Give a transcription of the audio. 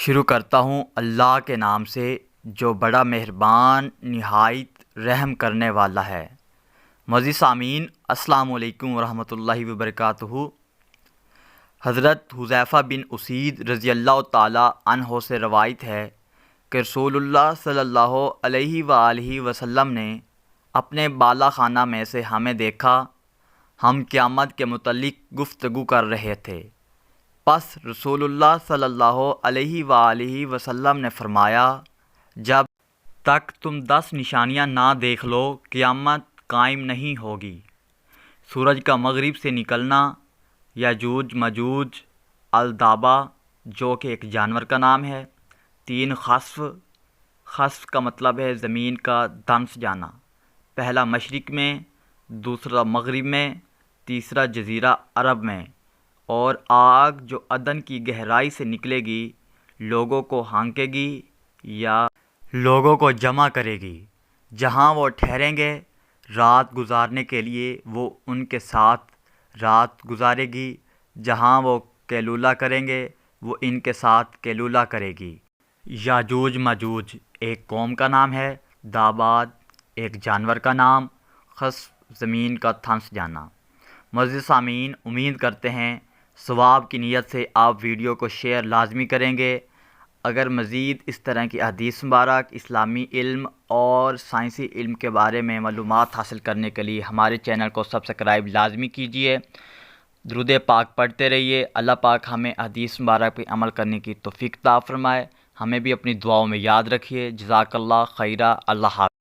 شروع کرتا ہوں اللہ کے نام سے جو بڑا مہربان نہایت رحم کرنے والا ہے۔ معزز سامعین، السلام علیکم ورحمۃ اللہ وبرکاتہ۔ حضرت حذیفہ بن اسید رضی اللہ تعالیٰ عنہ سے روایت ہے کہ رسول اللہ صلی اللہ علیہ وآلہ وسلم نے اپنے بالا خانہ میں سے ہمیں دیکھا، ہم قیامت کے متعلق گفتگو کر رہے تھے۔ پس رسول اللہ صلی اللہ علیہ وآلہ وسلم نے فرمایا، جب تک تم 10 نشانیاں نہ دیکھ لو قیامت قائم نہیں ہوگی۔ سورج کا مغرب سے نکلنا، یاجوج ماجوج، الدابہ جو کہ ایک جانور کا نام ہے، 3 خسف، خسف کا مطلب ہے زمین کا دھنس جانا، پہلا مشرق میں، دوسرا مغرب میں، تیسرا جزیرہ عرب میں، اور آگ جو عدن کی گہرائی سے نکلے گی، لوگوں کو ہانکے گی یا لوگوں کو جمع کرے گی، جہاں وہ ٹھہریں گے رات گزارنے کے لیے وہ ان کے ساتھ رات گزارے گی، جہاں وہ قیلولہ کریں گے وہ ان کے ساتھ قیلولہ کرے گی۔ یاجوج ماجوج ایک قوم کا نام ہے، داباد ایک جانور کا نام، خسف زمین کا دھنس جانا۔ معزز سامعین، امید کرتے ہیں ثواب کی نیت سے آپ ویڈیو کو شیئر لازمی کریں گے۔ اگر مزید اس طرح کی احادیث مبارک، اسلامی علم اور سائنسی علم کے بارے میں معلومات حاصل کرنے کے لیے ہمارے چینل کو سبسکرائب لازمی کیجیے۔ درود پاک پڑھتے رہیے۔ اللہ پاک ہمیں احادیث مبارک پہ عمل کرنے کی توفیق عطا فرمائے۔ ہمیں بھی اپنی دعاؤں میں یاد رکھیے۔ جزاک اللہ خیرہ۔ اللہ حافظ۔